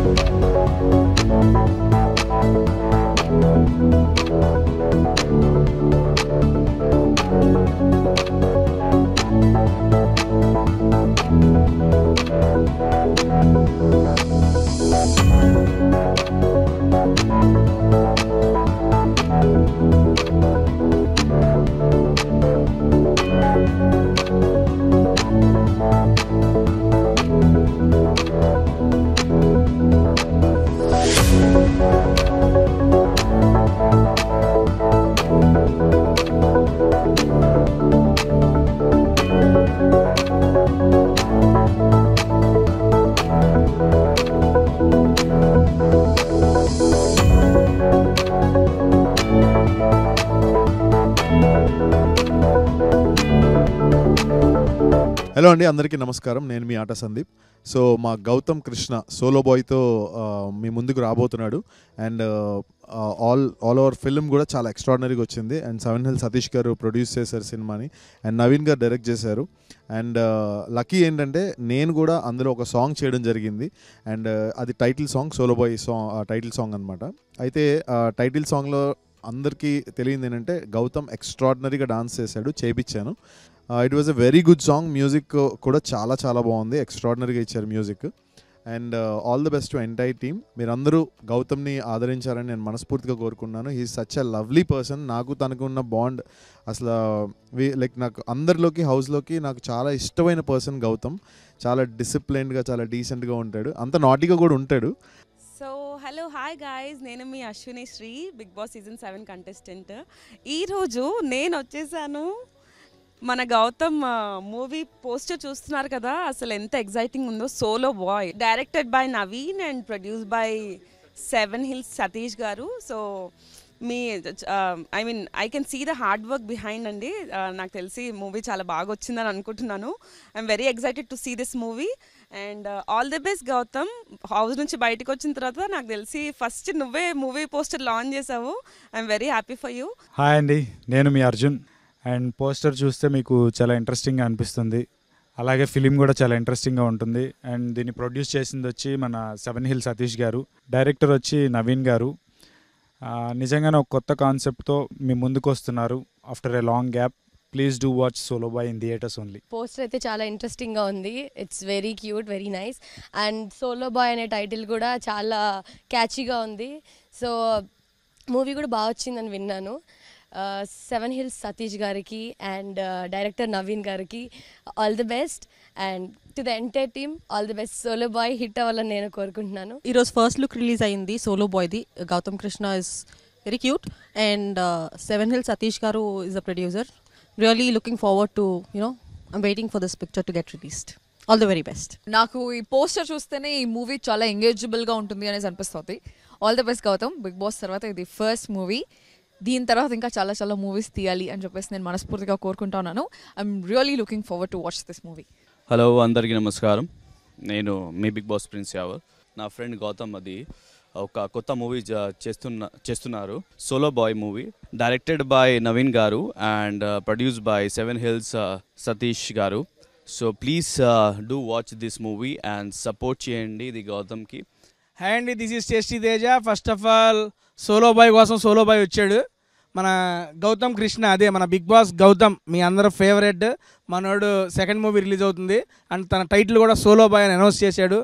Hello అండి, అందరికీ నమస్కారం. నేను మీ ఆట సందీప్. సో మా గౌతమ్ కృష్ణ సోలో బాయ్తో మీ ముందుకు రాబోతున్నాడు. అండ్ ఆల్ ఓవర్ ఫిల్మ్ కూడా చాలా ఎక్స్ట్రాడినరీగా వచ్చింది. అండ్ 7 Hills సతీష్ గారు ప్రొడ్యూస్ చేశారు సినిమాని, అండ్ నవీన్ గారు డైరెక్ట్ చేశారు. అండ్ లక్కీ ఏంటంటే నేను కూడా అందులో ఒక సాంగ్ చేయడం జరిగింది. అండ్ అది title song, Solo Boy song title song అనమాట. అయితే టైటిల్ సాంగ్లో అందరికీ తెలియంది ఏంటంటే గౌతమ్ ఎక్స్ట్రాడినరీగా డాన్స్ చేశాడు, చేయించాను. It was a very good song. Music కూడా చాలా చాలా బాగుంది, ఎక్స్ట్రాడినరీగా ఇచ్చారు music. And all the best to entire team. మీరందరూ గౌతమ్ని ఆదరించారని నేను మనస్ఫూర్తిగా కోరుకున్నాను. He is such a lovely person. నాకు తనకు ఉన్న బాండ్ అసలు లైక్ నాకు అందరిలోకి హౌస్లోకి నాకు చాలా ఇష్టమైన పర్సన్ గౌతమ్. చాలా డిసిప్లైన్డ్గా, చాలా డీసెంట్గా ఉంటాడు, అంత నాటీగా కూడా ఉంటాడు. సో హలో, హాయ్ గాయ్స్, నేను మీ Ashwini Sri, big boss season 7 contestant. ఈరోజు నేను వచ్చేసాను. మన గౌతమ్ మూవీ పోస్టర్ చూస్తున్నారు కదా, అసలు ఎంత ఎగ్జైటింగ్ ఉందో. Solo boy, directed by Naveen and produce by 7 Hills Satish garu. So me I can see the hard work behind అండి. నాకు తెలిసి మూవీ చాలా బాగా వచ్చిందని అనుకుంటున్నాను. I'm very excited to see this movie. And all the best Gautham. House నుంచి బయటకు వచ్చిన తర్వాత నాకు తెలిసి ఫస్ట్ నువ్వే మూవీ పోస్టర్ లాంచ్ చేసావు. I'm very happy for you. Hi అండి, నేను మీ అర్జున్. అండ్ పోస్టర్ చూస్తే మీకు చాలా ఇంట్రెస్టింగ్గా అనిపిస్తుంది, అలాగే ఫిలిం కూడా చాలా ఇంట్రెస్టింగ్గా ఉంటుంది. అండ్ దీన్ని ప్రొడ్యూస్ చేసింది వచ్చి మన 7 Hills సతీష్ గారు, డైరెక్టర్ వచ్చి నవీన్ గారు. నిజంగానే ఒక కొత్త కాన్సెప్ట్తో మీ ముందుకు వస్తున్నారు after a long gap. Please do watch Solo Boy in theaters only. Poster అయితే చాలా ఇంట్రెస్టింగ్గా ఉంది. It's very cute, very nice. And Solo bye అనే టైటిల్ కూడా చాలా క్యాచీగా ఉంది. సో మూవీ కూడా బాగా వచ్చిందని విన్నాను. 7 Hills సతీష్ గారికి అండ్ డైరెక్టర్ నవీన్ గారికి all the best. And to the entire team all the best. Solo boy hit అవ్వాలని నేను కోరుకుంటున్నాను. ఈరోజు ఫస్ట్ లుక్ రిలీజ్ అయింది సోలో బాయ్ది. Gautham Krishna is very cute and 7 Hills Satish garu is the producer. Really looking forward to I'm waiting for this picture to get released. All the very best. నాకు ఈ poster చూస్తేనే ఈ మూవీ చాలా ఎంగేజబుల్గా ఉంటుంది అనేసి అనిపిస్తుంది. All the best Gautam. Bigg Boss తర్వాత ఇది ఫస్ట్ మూవీ. దీని తర్వాత ఇంకా చాలా చాలా మూవీస్ తీయాలి అని చెప్పేసి నేను మనస్ఫూర్తిగా కోరుకుంటా ఉన్నాను. I'm really looking forward to watch this movie. Hello, అందరికీ నమస్కారం. నేను మీ బిగ్ బాస్ ప్రిన్స్ యావర్. నా ఫ్రెండ్ గౌతమ్ అది ఒక కొత్త మూవీ చేస్తున్నారు, solo boy movie, directed by Naveen garu and produced by 7 Hills Satish garu. So please do watch this movie and support చేయండి ఇది గౌతమ్కి. హాయ్ అండి, this is tasty Teja. First of all solo boy కోసం సోలో బాయ్ వచ్చాడు మన గౌతమ్ కృష్ణ, అదే మన బిగ్ బాస్ గౌతమ్, మీ అందరూ ఫేవరెట్ మనోడు. సెకండ్ మూవీ రిలీజ్ అవుతుంది అండ్ తన టైటిల్ కూడా సోలో బాయ్ అని అనౌన్స్ చేశాడు.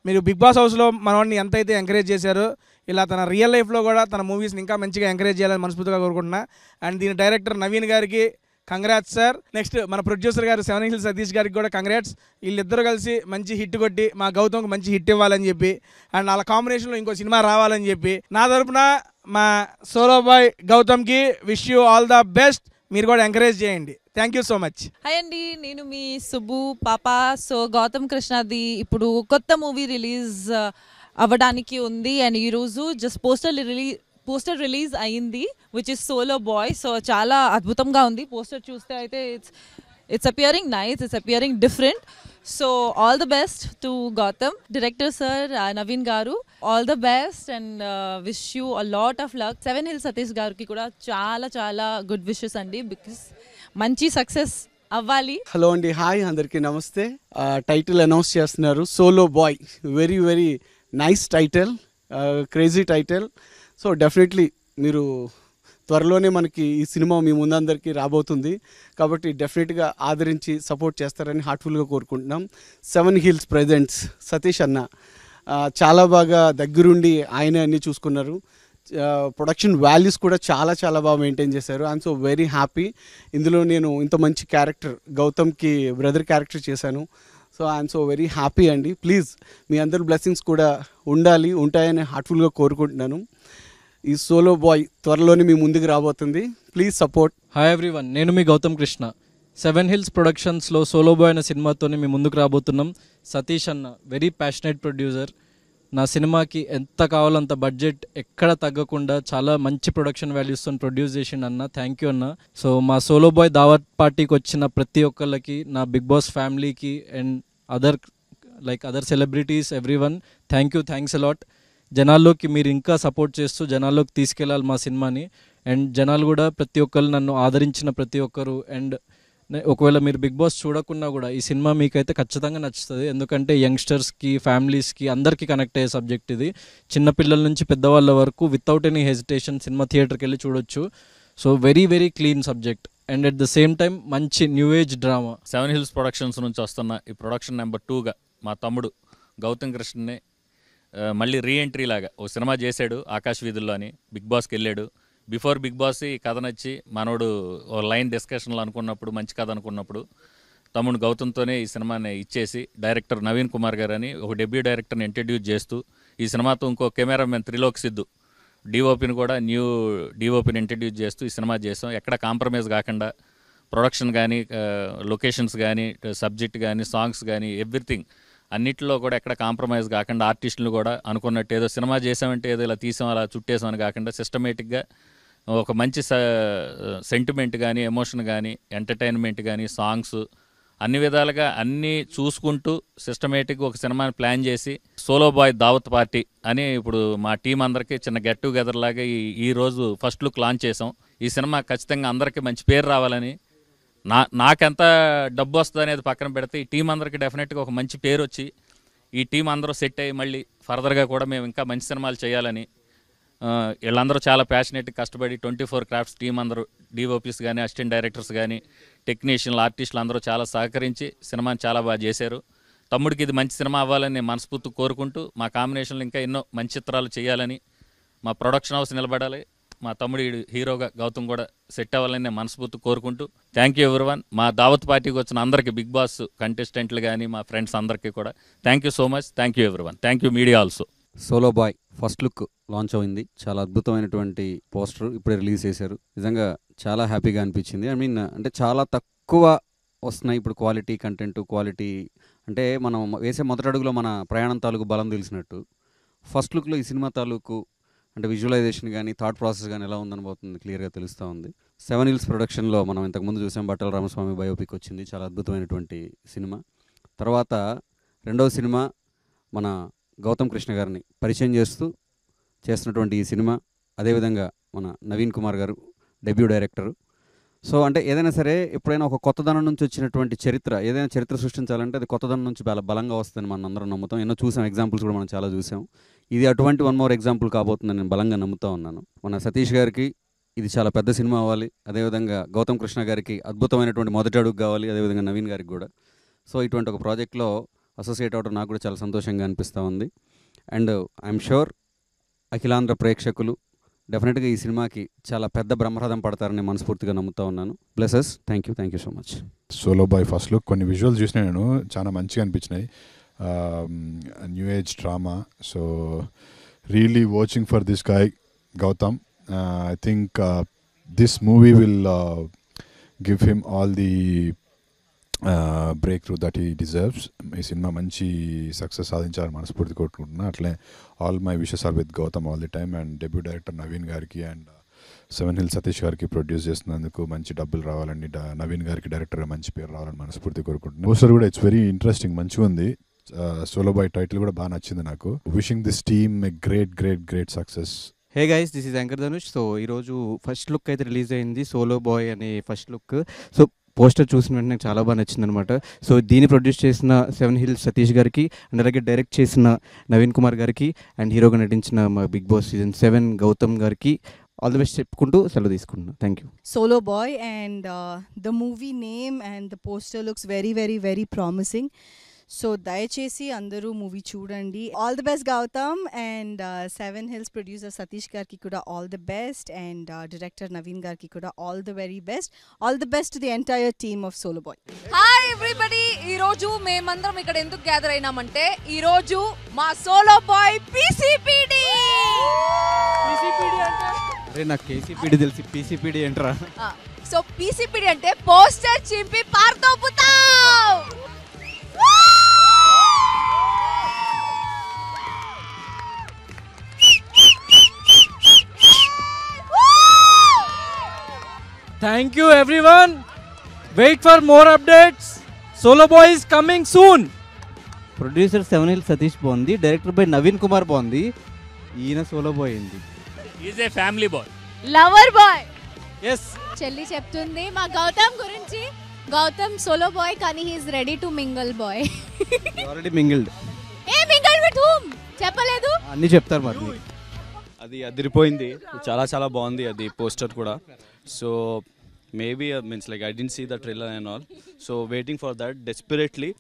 మీరు బిగ్ బాస్ హౌస్లో మనోడిని ఎంతైతే ఎంకరేజ్ చేశారో ఇలా తన రియల్ లైఫ్లో కూడా తన మూవీస్ని ఇంకా మంచిగా ఎంకరేజ్ చేయాలని మనస్ఫూర్తిగా కోరుకుంటున్నా. అండ్ దీని డైరెక్టర్ నవీన్ గారికి కంగ్రాట్స్ సార్. నెక్స్ట్ మన ప్రొడ్యూసర్ గారు 7 Hills సతీష్ గారికి కూడా కంగ్రాట్స్. వీళ్ళిద్దరూ కలిసి మంచి హిట్ కొట్టి మా గౌతమ్కి మంచి హిట్ ఇవ్వాలని చెప్పి అండ్ వాళ్ళ కాంబినేషన్లో ఇంకో సినిమా రావాలని చెప్పి నా తరపున మా సోలో బాయ్ గౌతమ్కి wish you all the best. మీరు కూడా ఎంకరేజ్ చేయండి. Thank you so much. Hi అండి, నేను మీ సుబ్బు పాప. సో గౌతమ్ కృష్ణది ఇప్పుడు కొత్త మూవీ రిలీజ్ అవ్వడానికి ఉంది అండ్ ఈరోజు జస్ట్ పోస్టర్ రిలీజ్ అయింది which is solo boy. So చాలా అద్భుతంగా ఉంది. పోస్టర్ చూస్తే అయితే it's appearing nice, it's appearing different. So all the best to Gautham. Director sir Naveen garu, all the best and wish you a lot of luck. 7 Hills Satish గారికి కూడా చాలా చాలా గుడ్ విషెస్ అండి, బికాస్ మంచి సక్సెస్ అవ్వాలి. హలో అండి, హాయ్ అందరికీ నమస్తే. టైటిల్ అనౌన్స్ చేస్తున్నారు solo boy. Very very nice title, crazy title. So definitely మీరు త్వరలోనే మనకి ఈ సినిమా మీ ముందందరికీ రాబోతుంది, కాబట్టి డెఫినెట్గా ఆదరించి సపోర్ట్ చేస్తారని హార్ట్ఫుల్గా కోరుకుంటున్నాం. 7 Hills ప్రెజెంట్స్ సతీష్ అన్న చాలా బాగా దగ్గరుండి ఆయనే అన్నీ చూసుకున్నారు. ప్రొడక్షన్ వాల్యూస్ కూడా చాలా చాలా బాగా మెయింటైన్ చేశారు. I'm so very happy. ఇందులో నేను ఇంత మంచి క్యారెక్టర్ గౌతమ్కి బ్రదర్ క్యారెక్టర్ చేశాను. So I'm so very happy అండి. ప్లీజ్ మీ అందరి బ్లెస్సింగ్స్ కూడా ఉంటాయని హార్ట్ఫుల్గా కోరుకుంటున్నాను. ఈ సోలో బాయ్ త్వరలోనే మీ ముందుకు రాబోతుంది. Please support. హాయ్ ఎవ్రీవన్, నేను మీ గౌతమ్ కృష్ణ. 7 Hills ప్రొడక్షన్స్లో సోలో బాయ్ అనే సినిమాతోనే మీ ముందుకు రాబోతున్నాం. సతీష్ అన్న వెరీ ప్యాషనేట్ ప్రొడ్యూసర్. నా సినిమాకి ఎంత కావాలో అంత బడ్జెట్ ఎక్కడ తగ్గకుండా చాలా మంచి ప్రొడక్షన్ వాల్యూస్తో ప్రొడ్యూస్ చేసిండు అన్న. థ్యాంక్ యూ అన్న. సో మా సోలో బాయ్ దావత్ పార్టీకి వచ్చిన ప్రతి ఒక్కళ్ళకి, నా బిగ్ బాస్ ఫ్యామిలీకి and other celebrities everyone, thanks a lot. జనాల్లోకి మీరు ఇంకా సపోర్ట్ చేస్తూ జనాల్లోకి తీసుకెళ్ళాలి మా సినిమాని. అండ్ జనాలు కూడా ప్రతి ఒక్కరు నన్ను ఆదరించిన ప్రతి ఒక్కరు. అండ్ ఒకవేళ మీరు బిగ్ బాస్ చూడకున్నా కూడా ఈ సినిమా మీకైతే ఖచ్చితంగా నచ్చుతుంది. ఎందుకంటే యంగ్స్టర్స్కి, ఫ్యామిలీస్కి అందరికీ కనెక్ట్ అయ్యే సబ్జెక్ట్ ఇది. చిన్నపిల్లల నుంచి పెద్దవాళ్ళ వరకు వితౌట్ ఎనీ హెజిటేషన్ సినిమా థియేటర్కి వెళ్ళి చూడొచ్చు. So very very clean subject and at the same time మంచి new age drama. 7 Hills productions నుంచి వస్తున్న ఈ ప్రొడక్షన్ నెంబర్ 2గా మా తమ్ముడు గౌతమ్ కృష్ణని మళ్ళీ రీఎంట్రీ లాగా ఓ సినిమా చేశాడు ఆకాశ్ వీధుల్లో అని. బిగ్ బాస్కి వెళ్ళాడు. బిఫోర్ బిగ్ బాస్ ఈ కథ నచ్చి మనోడు ఓ లైన్ డిస్కషన్లో అనుకున్నప్పుడు, మంచి కథ అనుకున్నప్పుడు తమ్ముడు గౌతమ్తోనే ఈ సినిమాని ఇచ్చేసి డైరెక్టర్ నవీన్ కుమార్ గారు అని ఒక డెబ్యూ డైరెక్టర్ని ఇంట్రడ్యూస్ చేస్తూ ఈ సినిమాతో ఇంకో కెమెరామెన్ త్రిలోక్ సిద్ధు డిఓపిని కూడా న్యూ డిఓపిని ఇంట్రడ్యూస్ చేస్తూ ఈ సినిమా చేసాం. ఎక్కడ కాంప్రమైజ్ కాకుండా ప్రొడక్షన్ కానీ, లొకేషన్స్ కానీ, సబ్జెక్ట్ కానీ, సాంగ్స్ కానీ, ఎవ్రీథింగ్ అన్నింటిలో కూడా ఎక్కడ కాంప్రమైజ్ కాకుండా ఆర్టిస్టులు కూడా అనుకున్నట్టు ఏదో సినిమా చేసామంటే ఏదో ఇలా తీసాం అలా చుట్టేసామని కాకుండా సిస్టమేటిక్గా ఒక మంచి సెంటిమెంట్ కానీ, ఎమోషన్ కానీ, ఎంటర్టైన్మెంట్ కానీ, సాంగ్స్ అన్ని విధాలుగా అన్నీ చూసుకుంటూ సిస్టమేటిక్గా ఒక సినిమాని ప్లాన్ చేసి సోలో బాయ్ దావత్ పార్టీ అని ఇప్పుడు మా టీం అందరికీ చిన్న గెట్ టుగెదర్ లాగా ఈరోజు ఫస్ట్ లుక్ లాంచ్ చేసాం. ఈ సినిమా ఖచ్చితంగా అందరికీ మంచి పేరు రావాలని, నాకెంత డబ్బు వస్తుంది అనేది పక్కన పెడితే ఈ టీం అందరికీ డెఫినెట్గా ఒక మంచి పేరు వచ్చి ఈ టీం అందరూ సెట్ అయ్యి మళ్ళీ ఫర్దర్గా కూడా మేము ఇంకా మంచి సినిమాలు చేయాలని వీళ్ళందరూ చాలా ప్యాషనేట్గా కష్టపడి 24 క్రాఫ్ట్స్ టీం అందరూ డిఓపీస్ కానీ, అసిస్టెంట్ డైరెక్టర్స్ కానీ, టెక్నీషియన్లు, ఆర్టిస్టులు అందరూ చాలా సహకరించి సినిమాని చాలా బాగా చేశారు. తమ్ముడికి ఇది మంచి సినిమా అవ్వాలని నేను మనస్ఫూర్తి కోరుకుంటూ మా కాంబినేషన్లో ఇంకా ఎన్నో మంచి చిత్రాలు చేయాలని, మా ప్రొడక్షన్ హౌస్ నిలబడాలి, మా తమ్ముడి హీరోగా గౌతమ్ కూడా సెట్ అవ్వాలని నేను మనస్ఫూర్తి కోరుకుంటూ థ్యాంక్ యూ ఎవ్రీవన్. మా దావత్ పార్టీకి వచ్చిన అందరికీ, బిగ్ బాస్ కంటెస్టెంట్లు కానీ మా ఫ్రెండ్స్ అందరికీ కూడా thank you so much. Thank you everyone. Thank you media also. Solo bye first look launch అయింది. చాలా అద్భుతమైనటువంటి పోస్టర్ ఇప్పుడే రిలీజ్ చేశారు. నిజంగా చాలా హ్యాపీగా అనిపించింది. అంటే చాలా తక్కువ వస్తున్నాయి ఇప్పుడు క్వాలిటీ కంటెంట్, క్వాలిటీ అంటే మనం వేసే మొదటి అడుగులో మన ప్రయాణం తాలూకు బలం తెలిసినట్టు ఫస్ట్ లుక్లో ఈ సినిమా తాలూకు అంటే విజువలైజేషన్ కానీ, థాట్ ప్రాసెస్ కానీ ఎలా ఉందని పోతుంది క్లియర్గా తెలుస్తూ ఉంది. 7 Hills ప్రొడక్షన్లో మనం ఇంతకుముందు చూసాం, బట్టల రామస్వామి బయోపిక్ వచ్చింది, చాలా అద్భుతమైనటువంటి సినిమా. తర్వాత రెండవ సినిమా మన గౌతమ్ కృష్ణ గారిని పరిచయం చేస్తున్నటువంటి ఈ సినిమా. అదేవిధంగా మన నవీన్ కుమార్ గారు డెబ్యూ డైరెక్టరు. సో అంటే ఏదైనా సరే ఎప్పుడైనా ఒక కొత్తదనం నుంచి వచ్చినటువంటి ఏదైనా చరిత్ర సృష్టించాలంటే అది కొత్తదనం నుంచి చాలా బలంగా వస్తుందని మనం అందరం నమ్ముతాం. ఎన్నో చూసాం, ఎగ్జాంపుల్స్ కూడా మనం చాలా చూసాం. ఇది అటువంటి 1 more ఎగ్జాంపుల్ కాబోతుందని నేను బలంగా నమ్ముతూ ఉన్నాను. మన సతీష్ గారికి ఇది చాలా పెద్ద సినిమా అవ్వాలి, అదేవిధంగా గౌతమ్ కృష్ణ గారికి అద్భుతమైనటువంటి మొదటి అడుగు కావాలి, అదేవిధంగా నవీన్ గారికి కూడా. సో ఇటువంటి ఒక ప్రాజెక్ట్లో అసోసియేట్ అవ్వడం నాకు కూడా చాలా సంతోషంగా అనిపిస్తూ ఉంది. అండ్ ఐఎమ్ షూర్ అఖిలాంధ్ర ప్రేక్షకులు డెఫినెట్గా ఈ సినిమాకి చాలా పెద్ద బ్రహ్మరథం పడతారని మనస్ఫూర్తిగా నమ్ముతూ ఉన్నాను. Blesses. Thank you so much. Solo bye first look కొన్ని విజువల్స్ చూసినా నేను చాలా మంచిగా అనిపించినాయి. New age drama. So really watching for this guy Gautham. I think this movie will give him all the breakthrough that he deserves. ఈ cinema మంచి success సాధించాలని మనస్ఫూర్తి కోరుకుంటున్నా. అట్లే all my wishes are with Gautham all the time. And debut director Naveen గారికి and 7 Hills Satish గారికి produce చేస్తున్నందుకు మంచి డబ్బులు రావాలని, నవీన్ గారికి డైరెక్టర్గా మంచి పేరు రావాలని మనస్ఫూర్తి కోరుకుంటున్నాను. పోస్టర్ కూడా ఇట్స్ వెరీ ఇంట్రెస్టింగ్, మంచిగా ఉంది. సోలో బాయ్ టైటిల్ కూడా బాగా నచ్చింది నాకు. Wishing this team a great success. Hey guys, this is anchor Dhanush. So ఈరోజు ఫస్ట్ లుక్ అయితే రిలీజ్ అయింది, సోలో బాయ్ అనే ఫస్ట్ లుక్. సో పోస్టర్ చూసిన వెంటనే నాకు చాలా బాగా నచ్చింది అనమాట. సో దీన్ని ప్రొడ్యూస్ చేసిన 7 Hills సతీష్ గారికి అండ్ అలాగే డైరెక్ట్ చేసిన నవీన్ కుమార్ గారికి అండ్ హీరోగా నటించిన మా బిగ్ బాస్ సీజన్ 7 గౌతమ్ గారికి ఆల్ ది బెస్ట్ చెప్పుకుంటూ సెలవు తీసుకుంటున్నాను. Thank you. Solo Boy, and the movie name and the poster looks very, very, very promising. So దయచేసి అందరూ మూవీ చూడండి. All the best Gautam, and 7 Hills producer Satish గారికి కూడా all the best, and director Naveen గారికి కూడా all the very best. All the best to the entire team of Solo Boy. Hi everybody, ఈ రోజు మేమందరం ఇక్కడ ఎందుకు గ్యాదర్ అయినామంటే ఈ రోజు మా సోలో బాయ్ పీసీపీడి. అరే నాకు కేసీపీడి తెలిసి పీసీపీడి ఏంట్రా? సో పీసీపీడి అంటే పోస్టర్ చింపి పార్తోపుతావ్. Thank you everyone. Wait for more updates. Solo Boy is coming soon. Producer 7 Hills Satish బాగుంది, డైరెక్టర్ బై నవీన్ కుమార్ బాగుంది, ఈయన సోలో బాయ్ అయింది. Is a family boy, lover boy. Yes, చెల్లి చెప్తుంది మా గౌతమ్ గురించి. గౌతమ్ సోలో బాయ్ కానీ he is ready to mingle boy. Already mingled. A mingle with whom చెప్పలేదు, అన్నీ చెప్తారు మరి. అది అదిరిపోయింది, చాలా చాలా బాగుంది అది పోస్టర్ కూడా. So maybe means like I didn't see the trailer and all, so waiting for that desperately,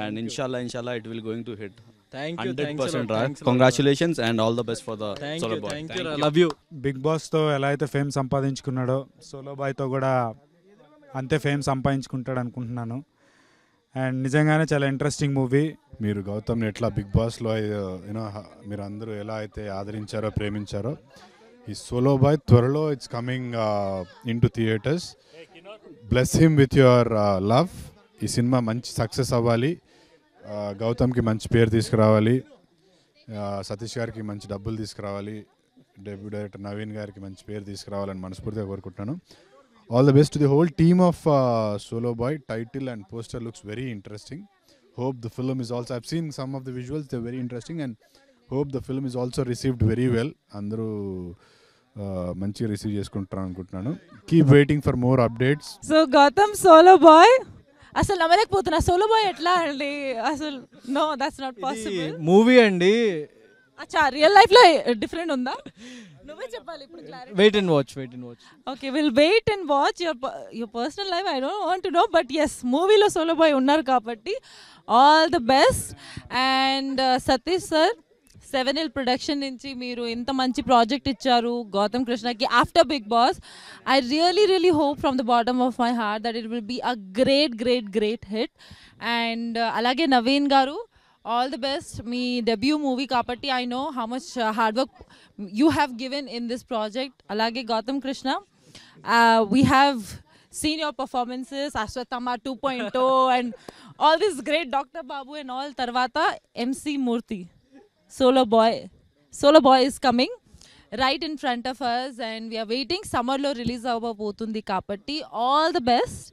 and ఇన్షాల్లా it will going to hit. Thank you, 100% right. Congratulations and all the best for the Solo Boy. Thank you. I love you. Big బాస్తో ఎలా అయితే fame సంపాదించుకున్నాడో solo బాయ్తో కూడా అంతే fame సంపాదించుకుంటాడు అనుకుంటున్నాను. And నిజంగానే చాలా interesting movie. మీరు గౌతమ్ని ఎట్లా బిగ్ బాస్లో యూనో మీరు అందరూ ఎలా అయితే ఆదరించారో ప్రేమించారో, ఈ సోలో బాయ్ త్వరలో it's coming in to theatres. Bless him with your love. ఈ సినిమా మంచి సక్సెస్ అవ్వాలి, గౌతమ్కి మంచి పేరు తీసుకురావాలి, సతీష్ గారికి మంచి డబ్బులు తీసుకురావాలి, డెబ్యూ డైరెక్టర్ నవీన్ గారికి మంచి పేరు తీసుకురావాలని మనస్ఫూర్తిగా కోరుకుంటున్నాను. All the best to the whole team of Solo Boy. Title and poster looks very interesting. Hope the film is also, I've seen some of the visuals, they're very interesting, and hope the film is also received very well. Andaru మంచిగా receive చేసుకుంటారు అనుకుంటున్నాను. Keep waiting for more updates. So Gautam Solo Boy అసలు నమ్మలేకపోతున్నా. Solo Boy ఎట్లా అండి అసలు? No, that's not possible. Movie అండి. అచ్చా, రియల్ లైఫ్ లో డిఫరెంట్ ఉందా? నువ్వే చెప్పాలి ఇప్పుడు clarity. Wait and watch. Okay, will wait and watch. Your personal life I don't want to know, but yes మూవీలో సోలో బాయ్ ఉన్నారు కాబట్టి all the best. And Satish sir, 7 Hills production నుంచి మీరు ఇంత మంచి ప్రాజెక్ట్ ఇచ్చారు గౌతమ్ కృష్ణకి after big boss. I really hope from the bottom of my heart that it will be a great hit. And అలాగే Naveen garu, all the best. మీ debut movie కాబట్టి I know how much hard work you have given in this project. అలాగే Gautham Krishna, we have seen your performances, Ashwatthama 2.0 and all this great Dr. Babu and all. Tarvata MC Murthy, Solo Boy is coming right in front of us and we are waiting. Summer lo release avvabotundi kabatti all the best.